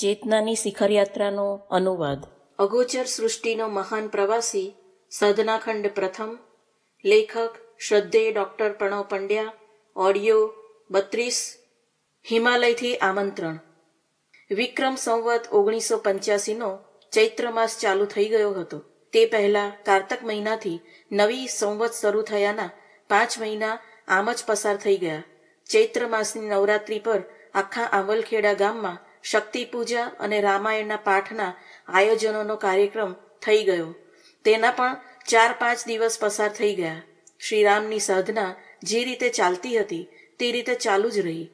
ચેતનાની શિખરયાત્રાનો અનુવાદ. અગોચર સૃષ્ટિનો મહાન પ્રવાસી સાધનાખંડ પ્રથમ. લેખક શ્રદ્ધેય ડૉક્ટર પ્રણવ પંડ્યા. ઓડિયો 32. હિમાલયથી આમંત્રણ. વિક્રમ સંવત 1985નો ચૈત્ર માસ ચાલુ થઈ ગયો હતો. તે પહેલા કારતક મહિનાથી નવી સંવત શરૂ થયાના 5 મહિના આમ જ પસાર થઈ ગયા. ચૈત્ર માસની નવરાત્રી પર આખા આંવલખેડા ગામમાં શક્તિ પૂજા અને રામાયણના પાઠના આયોજનોનો કાર્યક્રમ થઈ ગયો. તેના પણ 4-5 દિવસ પસાર થઈ ગયા. શ્રીરામની સાધના જે રીતે ચાલતી હતી તે રીતે ચાલુ જ રહી.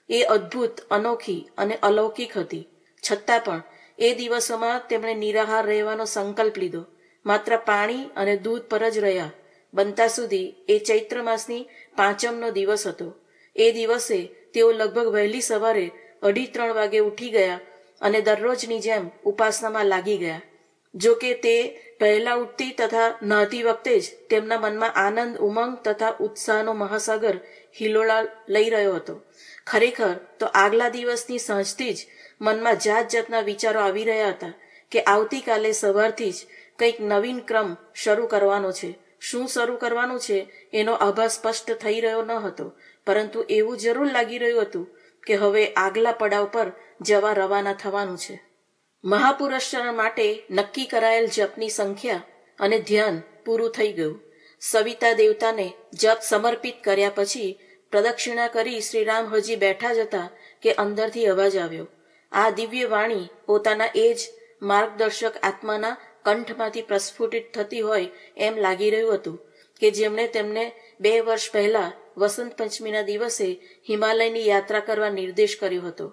એ અદ્ભુત, અનોખી અને અલૌકિક હતી. છતાં પણ એ દિવસોમાં તેમણે નિરાહાર રહેવાનો સંકલ્પ લીધો. માત્ર પાણી અને દૂધ પર જ રહ્યા. બનતા સુધી એ ચૈત્ર માસની 5મનો દિવસ હતો. એ દિવસે તેઓ લગભગ વહેલી સવારે 2:30 વાગે ઉઠી ગયા અને દરરોજની જેમ ઉપાસનામાં લાગી ગયા. જો કે તે પહેલા ઉઠતી તથા નહાતી વખતે જ તેમના મનમાં આનંદ, ઉમંગ તથા ઉત્સાહનો મહાસાગર હિલોળા લઈ રહ્યો હતો. ખરેખર તો આગલા દિવસની સાંજથી જ મનમાં જાત જાતના વિચારો આવી રહ્યા હતા કે આવતીકાલે સવારથી જ કંઈક નવીન ક્રમ શરૂ કરવાનો છે. શું શરૂ કરવાનું છે એનો આભાસ સ્પષ્ટ થઈ રહ્યો ન હતો, પરંતુ એવું જરૂર લાગી રહ્યું હતું કે હવે આગલા પડાવ પર જવા રવાના થવાનું છે. મહાપુરુષાર્થ માટે નક્કી કરાયેલ જપની સંખ્યા અને ધ્યાન પૂરું થઈ ગયું. સવિતા દેવતાને જપ સમર્પિત કર્યા પછી પ્રદક્ષિણા કરી શ્રીરામ હજી બેઠા જ હતા કે અંદરથી અવાજ આવ્યો. આ દિવ્ય વાણી પોતાના એ જ માર્ગદર્શક આત્માના કંઠમાંથી પ્રસ્ફુટિત થતી હોય એમ લાગી રહ્યું હતું કે જેમણે તેમને 2 વર્ષ પહેલા વસંત પંચમીના દિવસે હિમાલયની યાત્રા કરવા નિર્દેશ કર્યો હતો.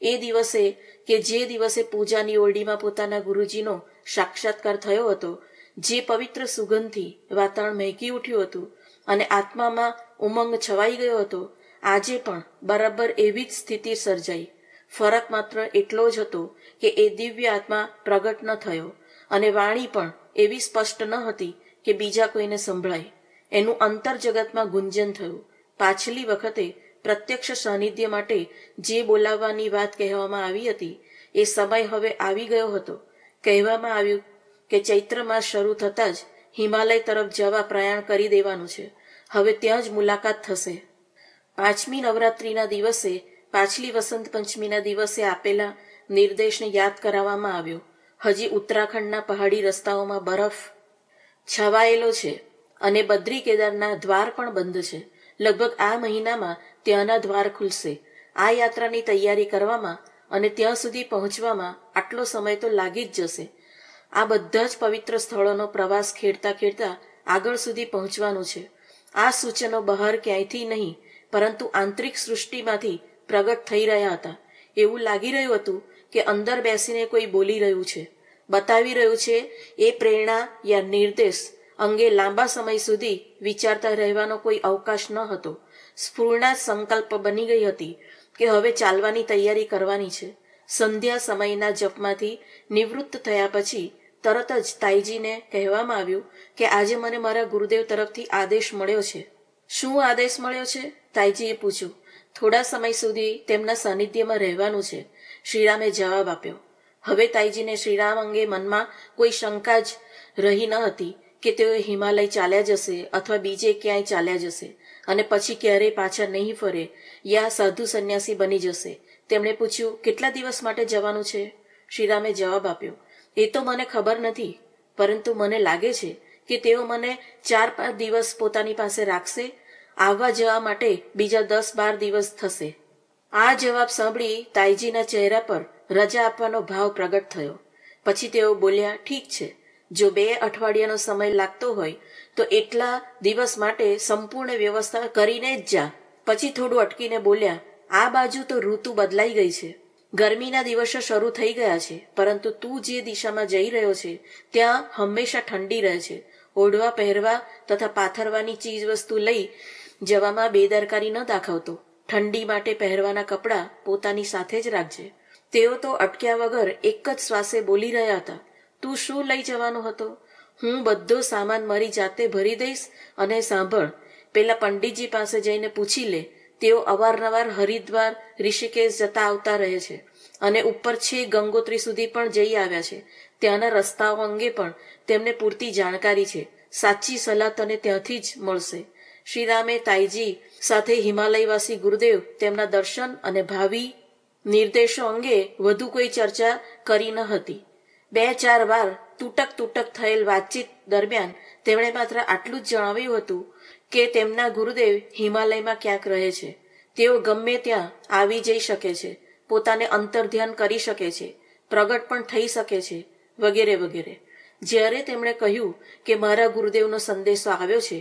એ દિવસે કે જે દિવસે પૂજાની ઓરડીમાં પોતાના ગુરુજીનો સાક્ષાત્કાર થયો હતો, જે પવિત્ર સુગંધથી વાતાવરણ મહેકી ઉઠ્યું હતું અને આત્મામાં ઉમંગ છવાઈ ગયો હતો, આજે પણ બરાબર એવી જ સ્થિતિ સર્જાઈ. ફરક માત્ર એટલો જ હતો કે એ દિવ્ય આત્મા પ્રગટ ન થયો અને વાણી પણ એવી સ્પષ્ટ ન હતી કે બીજા કોઈને સંભળાય. એનું અંતર જગતમાં ગુંજન થયું. પાછલી વખતે પ્રત્યક્ષ સાનિધ્ય માટે જે બોલાવવાની વાત કહેવામાં આવી હતી એ સમય હવે આવી ગયો હતો. કહેવામાં આવ્યું કે ચૈત્ર માસ શરૂ થતાં જ હિમાલય તરફ જવા પ્રયાણ કરી દેવાનું છે. હવે ત્યાં જ મુલાકાત થશે. 5મી નવરાત્રિના દિવસે પાછલી વસંત પંચમીના દિવસે આપેલા નિર્દેશને યાદ કરાવવામાં આવ્યો. હજી ઉત્તરાખંડના પહાડી રસ્તાઓમાં બરફ છવાયેલો છે અને બદ્રી કેદારના દ્વાર પણ બંધ છે. લગભગ આ મહિનામાં ત્યાંના દ્વાર ખુલશે. આ યાત્રાની તૈયારી કરવામાં અને ત્યાં સુધી પહોંચવામાં આટલો સમય તો લાગી જ જશે. આ બધા જ પવિત્ર સ્થળોનો પ્રવાસ ખેડતા ખેડતા આગળ સુધી પહોંચવાનું છે. આ સૂચનો બહાર ક્યાંયથી નહીં પરંતુ આંતરિક સૃષ્ટિમાંથી પ્રગટ થઈ રહ્યા હતા. એવું લાગી રહ્યું હતું કે અંદર બેસીને કોઈ બોલી રહ્યું છે, બતાવી રહ્યું છે. એ પ્રેરણા યા નિર્દેશ અંગે લાંબા સમય સુધી વિચારતા રહેવાનો કોઈ અવકાશ ન હતો. સ્ફૂર્ણા સંકલ્પ બની ગઈ હતી કે હવે ચાલવાની તૈયારી કરવાની છે. સંધ્યા સમયના જપમાંથી નિવૃત્ત થયા પછી તરત જ તાઈજીને કહેવામાં આવ્યું કે આજે મને મારા ગુરુદેવ તરફથી આદેશ મળ્યો છે. શું આદેશ મળ્યો છે? તાઈજીએ પૂછ્યું. થોડા સમય સુધી તેમના સાનિધ્યમાં રહેવાનું છે, શ્રીરામે જવાબ આપ્યો. હવે તાઈજીને શ્રીરામ અંગે મનમાં કોઈ શંકા જ રહી ન હતી કે તેઓ હિમાલય ચાલ્યા જશે અથવા બીજે ક્યાંય ચાલ્યા જશે અને પછી ક્યારેય પાછા નહીં ફરે યા સાધુ સંન્યાસી બની જશે. તેમણે પૂછ્યું, કેટલા દિવસ માટે જવાનું છે? શ્રીરામે જવાબ આપ્યો, એ તો મને ખબર નથી, પરંતુ મને લાગે છે કે તેઓ મને 4-5 દિવસ પોતાની પાસે રાખશે. આવવા જવા માટે બીજા 10-12 દિવસ થશે. આ જવાબ સાંભળી તાઈજીના ચહેરા પર રજા આપવાનો ભાવ પ્રગટ થયો. પછી તેઓ બોલ્યા, ઠીક છે, જો 2 અઠવાડિયાનો સમય લાગતો હોય તો એટલા દિવસ માટે સંપૂર્ણ વ્યવસ્થા કરીને જ જા. પછી થોડું અટકીને બોલ્યા, આ બાજુ તો ઋતુ બદલાઈ ગઈ છે. ગરમીના દિવસો શરૂ થઈ ગયા છે, પરંતુ તું જે દિશામાં જઈ રહ્યો છે ત્યાં હંમેશા ઠંડી રહે છે. ઓઢવા, પહેરવા તથા પાથરવાની ચીજ વસ્તુ લઈ જવામાં બેદરકારી ન દાખવતો. ઠંડી માટે પહેરવાના કપડાં પોતાની સાથે જ રાખજે. તેઓ તો અટક્યા વગર એક જ શ્વાસે બોલી રહ્યા હતા, તું શું લઈ જવાનો હતો? હું બધો સામાન મારી જાતે ભરી દઈશ. અને સાંભળ, પેલા પંડિતજી પાસે જઈને પૂછી લે. તેઓ અવારનવાર હરિદ્વાર, ઋષિકેશ જતા આવતા રહે છે અને ઉપર છે ગંગોત્રી સુધી પણ જઈ આવ્યા છે. ત્યાંના રસ્તાઓ અંગે પણ તેમને પૂરતી જાણકારી છે. સાચી સલાહ તને ત્યાંથી જ મળશે. શ્રીરામે તાઈજી સાથે હિમાલયવાસી ગુરુદેવ તેમના દર્શન અને ભાવિ નિર્દેશો અંગે વધુ કોઈ ચર્ચા કરી ન હતી. 2-4 વાર તૂટક થયેલ વાતચીત દરમિયાન તેમણે માત્ર આટલું જ જણાવ્યું હતું કે તેમના ગુરુદેવ હિમાલયમાં ક્યાંક રહે છે. તેઓ ગમે ત્યાં આવી જઈ શકે છે, પોતાને અંતર્ધ્યાન કરી શકે છે, પ્રગટ પણ થઈ શકે છે, વગેરે વગેરે. જ્યારે તેમણે કહ્યું કે મારા ગુરુદેવનો સંદેશો આવ્યો છે,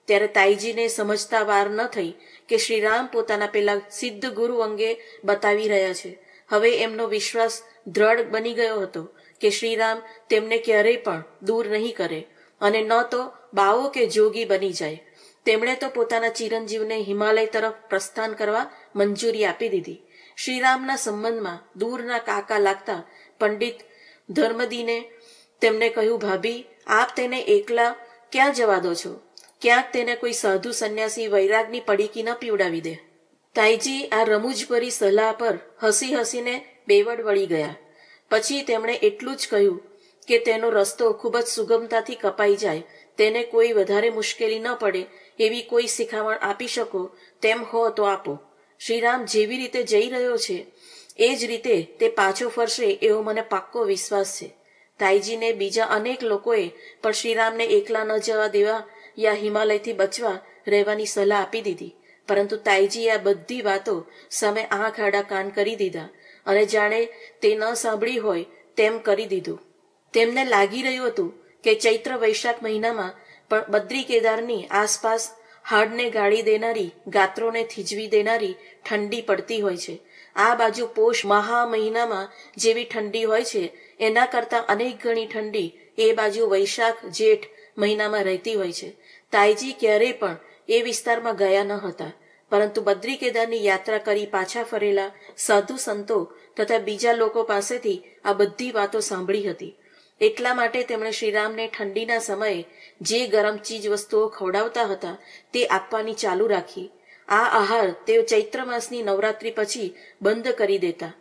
ત્યારે તાઈજીને સમજતા વાર ન થઈ કે શ્રીરામ પોતાના પેલા સિદ્ધ ગુરુ અંગે બતાવી રહ્યા છે. હવે એમનો વિશ્વાસ દ્રઢ બની ગયો હતો કે શ્રીરામ તેમને ક્યારેય પણ દૂર નહીં કરે અને ન તો બાવો કે જોગી બની જાય. તેમણે તો પોતાના ચિરંજીવને હિમાલય તરફ પ્રસ્થાન કરવા મંજૂરી આપી દીધી. શ્રીરામના સંબંધમાં દૂરના કાકા લાગતા પંડિત ધર્મદીને તેમને કહ્યું, ભાભી, આપ તેને એકલા ક્યાં જવા દો છો? ક્યાંક તેને કોઈ સાધુ સંન્યાસી વૈરાગની પડીકી ન પીવડાવી દે. તાઈજી આ રમૂજભરી સલાહ પર હસી હસીને બેવડ વળી ગયા. પછી તેમણે એટલું જ કહ્યું કે તેનો રસ્તો ખૂબ જ સુગમતાથી કપાઈ જાય, તેને કોઈ વધારે મુશ્કેલી ન પડે એવી કોઈ શિખામણ આપી શકો તેમ હો તો આપો. શ્રીરામ જેવી રીતે જઈ રહ્યો છે એ જ રીતે તે પાછો ફરશે એવો મને પાક્કો વિશ્વાસ છે. તાઈજીને બીજા અનેક લોકોએ પણ શ્રીરામને એકલા ન જવા દેવા યા હિમાલયથી બચવા રહેવાની સલાહ આપી દીધી. પરંતુ તાઈજીએ આ બધી વાતો સામે આંખ આડા કાન કરી દીધા અને જાણે તે ન સાંભળી હોય તેમ કરી દીધું. તેમને લાગી રહ્યું હતું કે ચૈત્ર વૈશાખ મહિનામાં પણ બદ્રી કેદારની આસપાસ હાડને ગાળી દેનારી, ગાત્રોને થીજવી દેનારી ઠંડી પડતી હોય છે. આ બાજુ પોષ મહા મહિનામાં જેવી ઠંડી હોય છે એના કરતાં અનેક ગણી ઠંડી એ બાજુ વૈશાખ જેઠ મહિનામાં રહેતી હોય છે. તાઈજી ક્યારેય પણ એ વિસ્તારમાં ગયા ન હતા, પરંતુ બદ્રી કેદારની યાત્રા કરી પાછા ફરેલા સાધુ સંતો તથા બીજા લોકો પાસેથી આ બધી વાતો સાંભળી હતી. એટલા માટે તેમણે શ્રીરામને ઠંડીના સમયે જે ગરમ ચીજ વસ્તુઓ ખવડાવતા હતા તે આપવાની ચાલુ રાખી. આ આહાર તેઓ ચૈત્ર માસની નવરાત્રી પછી બંધ કરી દેતા.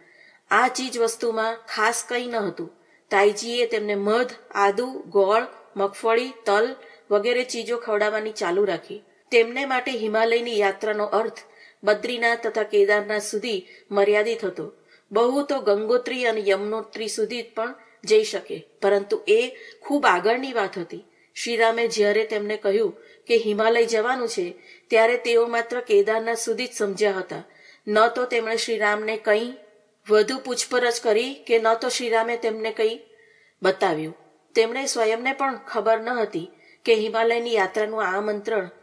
આ ચીજ વસ્તુમાં ખાસ કંઈ ન હતું. તાઈજીએ તેમને મધ, આદુ, ગોળ, મગફળી, તલ વગેરે ચીજો ખવડાવવાની ચાલુ રાખી. તેમને માટે હિમાલયની યાત્રાનો અર્થ બદ્રીનાથ તથા કેદારનાથ સુધી મર્યાદિત હતો. બહુ તો ગંગોત્રી અને યમનોત્રી સુધી પણ જઈ શકે, પરંતુ એ ખૂબ આગળની વાત હતી. શ્રીરામે જ્યારે તેમને કહ્યું કે હિમાલય જવાનું છે ત્યારે તેઓ માત્ર કેદારનાથ સુધી જ સમજ્યા હતા. ન તો તેમણે શ્રીરામને કંઈ વધુ પૂછપરછ કરી કે ન તો શ્રીરામે તેમને કંઈ બતાવ્યું. તેમણે સ્વયંને પણ ખબર ન હતી કે હિમાલયની યાત્રાનું આમંત્રણ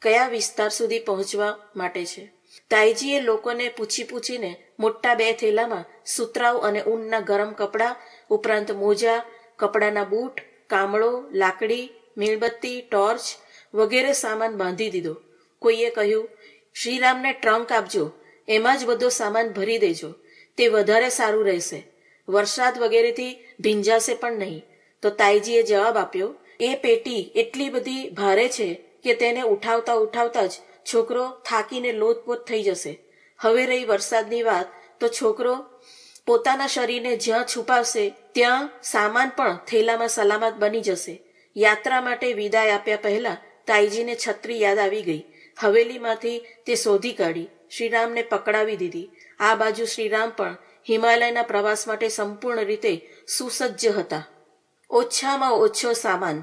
કયા વિસ્તાર સુધી પહોંચવા માટે છે. તાઈજીએ લોકોને પૂછીને મોટા 2 થેલામાં સુતરાઉ અને ઊનના ગરમ કપડાં ઉપરાંત મોજા, કપડાના બૂટ, કામળો, લાકડી, મીણબત્તી, ટોર્ચ વગેરે સામાન બાંધી દીધો. કોઈએ કહ્યું, શ્રીરામને ટ્રંક આપજો, એમાં જ બધો સામાન ભરી દેજો, તે વધારે સારું રહેશે, વરસાદ વગેરેથી ભીંજાશે પણ નહીં. તો તાઈજીએ જવાબ આપ્યો, એ પેટી એટલી બધી ભારે છે કે તેને ઉઠાવતા જ છોકરો થાકીને લોથપોથ થઈ જશે. હવે રહી વરસાદની વાત, તો છોકરો પોતાના શરીરને જ્યાં છુપાવશે ત્યાં સામાન પણ થેલામાં સલામત બની જશે. યાત્રા માટે વિદાય આપ્યા પહેલા તાઈજીને છત્રી યાદ આવી ગઈ. હવેલીમાંથી તે શોધી કાઢી, શ્રીરામને પકડાવી દીધી. આ બાજુ શ્રીરામ પણ હિમાલયના પ્રવાસ માટે સંપૂર્ણ રીતે સુસજ્જ હતા. ઓછામાં ઓછો સામાન.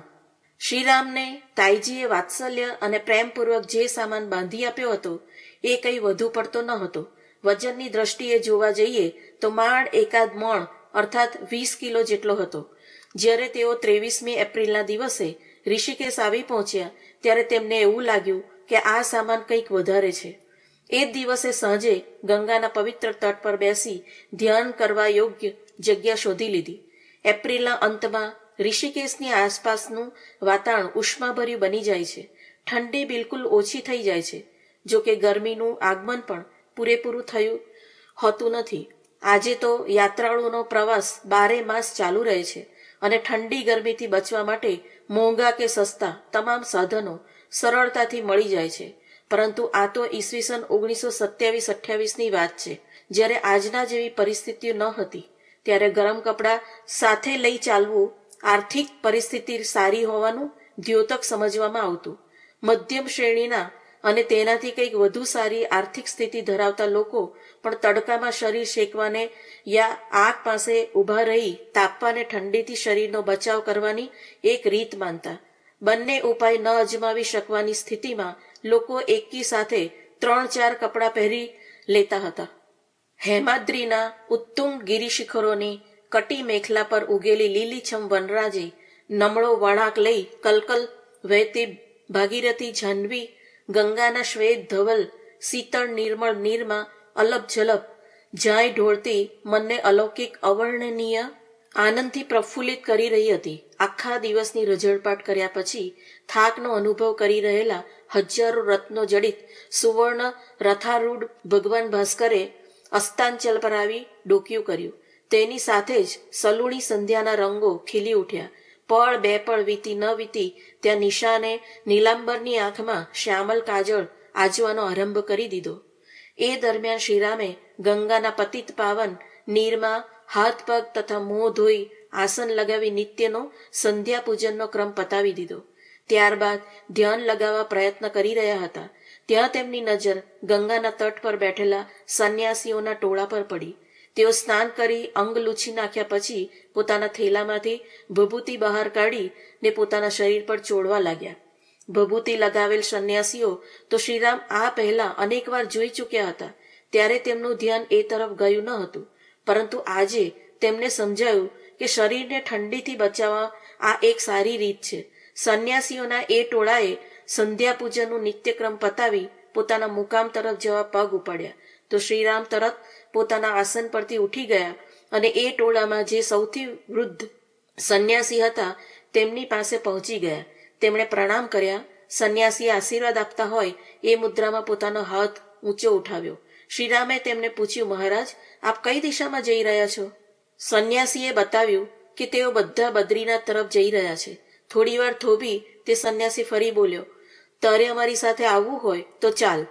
શ્રીરામને તાઈજીએ વાત્સલ્ય અને પ્રેમપૂર્વક જે સામાન બાંધી આપ્યો હતો એ કંઈ વધુ પડતો ન હતો. વજનની દ્રષ્ટિએ જોવા જઈએ તો માંડ એકાદ મણ અર્થાત 20 કિલો જેટલો હતો. જ્યારે તેઓ 23મી એપ્રિલના દિવસે ઋષિકેશ આવી પહોંચ્યા ત્યારે તેમને એવું લાગ્યું કે આ સામાન કંઈક વધારે છે. એ જ દિવસે સાંજે ગંગાના પવિત્ર તટ પર બેસી ધ્યાન કરવા યોગ્ય જગ્યા શોધી લીધી. એપ્રિલના અંતમાં ઋષિકેશની આસપાસનું વાતાવરણ ઉષ્માભર્યું બની જાય છે. ઠંડી બિલકુલ ઓછી થઈ જાય છે. જો કે ગરમીનું આગમન પણ પૂરેપૂરું થયું હોતું નથી. આજે તો યાત્રાળુઓનો પ્રવાસ 12 માસ ચાલુ રહે છે અને ઠંડી ગરમીથી બચવા માટે મોંઘા કે સસ્તા તમામ સાધનો સરળતાથી મળી જાય છે. પરંતુ આ તો ઈસવીસન 1927-28ની વાત છે, જ્યારે આજના જેવી પરિસ્થિતિઓ ન હતી ત્યારે ગરમ કપડાં સાથે લઈ ચાલવું આર્થિક પરિસ્થિતિ સારી હોવાનું દ્યોતક સમજવામાં આવતું. મધ્યમ શ્રેણીના અને તેનાથી કંઈક વધુ સારી આર્થિક સ્થિતિ ધરાવતા લોકો પણ તડકામાં શરીર શેકવાને યા આગ પાસે ઊભા રહી તાપવાને ઠંડીથી શરીરનો બચાવ કરવાની એક રીત માનતા. બંને ઉપાય ન અજમાવી શકવાની સ્થિતિમાં લોકો એકી સાથે 3-4 કપડાં પહેરી લેતા હતા. હેમાદ્રીના ઉત્તુંગ ગિરિશિખરોની કટી મેખલા પર ઉગેલી લીલીછમ વનરાજે નમળો વળાંક લઈ કલકલ વહેતી ભાગીરથી જાહ્નવી ગંગાના શ્વેત ધવલ શીતળ નિર્મળ નીરમાં અલપ ઝલપ જાય ઢોળતી મનને અલૌકિક અવર્ણનીય આનંદથી પ્રફુલ્લિત કરી રહી હતી. આખા દિવસની રઝળપાટ કર્યા પછી થાકનો અનુભવ કરી રહેલા હજારો રત્નો જડિત સુવર્ણ રથારૂઢ ભગવાન ભાસ્કરે અસ્તાંચલ પર આવી ડોકિયું કર્યું. તેની સાથે જ સલુણી સંધ્યાના રંગો ખીલી ઉઠ્યા. પળ બે પળ વીતી ન વીતી ત્યાં નિશાને નીલાંબરની આંખમાં શ્યામલ કાજળ આજવાનો આરંભ કરી દીધો. એ દરમિયાન શ્રીરામે ગંગાના પતિત પાવન નીરમાં હાથ પગ તથા મોં ધોઈ આસન લગાવી નિત્યનો સંધ્યા પૂજનનો ક્રમ પતાવી દીધો. ત્યારબાદ ધ્યાન લગાવવા પ્રયત્ન કરી રહ્યા હતા ત્યાં તેમની નજર ગંગાના તટ પર બેઠેલા સંન્યાસીઓના ટોળા પર પડી. તેઓ સ્નાન કરી અંગ લૂછી નાખ્યા પછી પોતાના થેલામાંથી ભભૂતિ બહાર કાઢી ને પોતાના શરીર પર ચોળવા લાગ્યા. ભભૂતિ લગાવેલ સંન્યાસીઓ તો શ્રીરામ આ પહેલા અનેકવાર જોઈ ચૂક્યા હતા ત્યારે તેમનું ધ્યાન એ તરફ ગયું ન હતું. પરંતુ આજે તેમને સમજાયું કે શરીરને ઠંડીથી બચાવવા આ એક સારી રીત છે. સંન્યાસીઓના એ ટોળાએ સંધ્યા પૂજનનું નિત્યક્રમ પતાવી પોતાના મુકામ તરફ જવા પગ ઉપાડ્યા તો શ્રીરામ તરત પોતાના આસન પરથી ઉઠી ગયા અને એ ટોળામાં જે સૌથી વૃદ્ધ સંન્યાસી હતા તેમની પાસે પહોંચી ગયા. તેમણે પ્રણામ કર્યા. સંન્યાસીએ આશીર્વાદ આપતા હોય એ મુદ્રામાં પોતાનો હાથ ઊંચો ઉઠાવ્યો. શ્રીરામે તેમને પૂછ્યું, મહારાજ, આપ કઈ દિશામાં જઈ રહ્યા છો? સંન્યાસીએ બતાવ્યું કે તેઓ બધા બદ્રીનાથ તરફ જઈ રહ્યા છે. થોડીવાર થોભી તે સંન્યાસી ફરી બોલ્યો, તારે અમારી સાથે આવવું હોય તો ચાલ.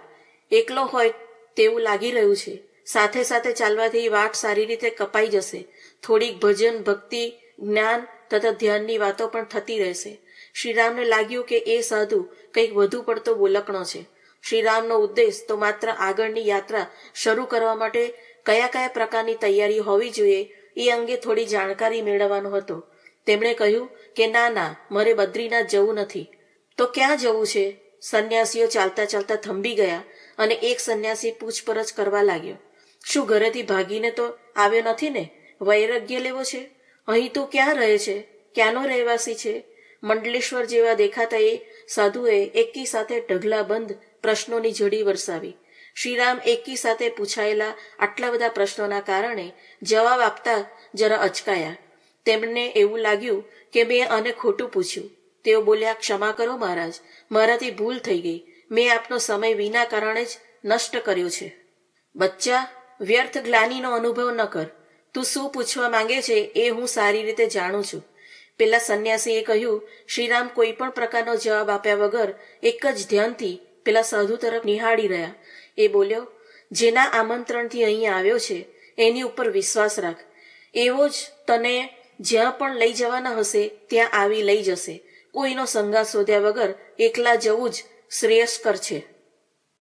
એકલો હોય તેવું લાગી રહ્યું છે. સાથે સાથે ચાલવાથી વાટ સારી રીતે કપાઈ જશે. થોડીક ભજન, ભક્તિ, જ્ઞાન તથા ધ્યાનની વાતો પણ થતી રહેશે. શ્રીરામને લાગ્યું કે એ સાધુ કંઈક વધુ પડતો બોલકણો છે. શ્રીરામનો ઉદ્દેશ તો માત્ર આગળની યાત્રા શરૂ કરવા માટે કયા કયા પ્રકારની તૈયારી હોવી જોઈએ એ અંગે થોડી જાણકારી મેળવવાનો હતો. તેમણે કહ્યું કે ના, મારે બદ્રીનાથ જવું નથી. તો ક્યાં જવું છે? સંન્યાસીઓ ચાલતા ચાલતા થંભી ગયા અને એક સંન્યાસી પૂછપરછ કરવા લાગ્યો, શું ઘરેથી ભાગીને તો આવ્યો નથી ને? વૈરાગ્ય લેવો છે? અહીં તું ક્યાં રહે છે? ક્યાંનો રહેવાસી છે? મંડલેશ્વર જેવા દેખાતા એ સાધુએ એકી સાથે ઢગલાબંધ પ્રશ્નોની ઝડી વરસાવી. શ્રીરામ એકી સાથે પૂછાયેલા આટલા બધા પ્રશ્નોના કારણે જવાબ આપતા જરા અચકાયા. તેમને એવું લાગ્યું કે મેં આને ખોટું પૂછ્યું. તેઓ બોલ્યા, ક્ષમા કરો મહારાજ, મારાથી ભૂલ થઈ ગઈ. મેં આપનો સમય વિના કારણે જ નષ્ટ કર્યો છે. બચ્ચા, વ્યર્થ ગ્લાનીનો અનુભવ ન કર. તું શું પૂછવા માંગે છે એ હું સારી રીતે જાણું છું. પેલા સંન્યાસીએ કહ્યું. શ્રીરામ કોઈ પણ પ્રકારનો જવાબ આપ્યા વગર એક જ ધ્યાનથી પેલા સાધુ તરફ નિહાળી રહ્યા. એ બોલ્યો, જેના આમંત્રણથી અહીં આવ્યો છે એની ઉપર વિશ્વાસ રાખ. એવો જ તને જ્યાં પણ લઈ જવાના હશે ત્યાં આવી લઈ જશે. કોઈનો સંગાથ શોધ્યા વગર એકલા જવું જ શ્રેયસ્કર છે.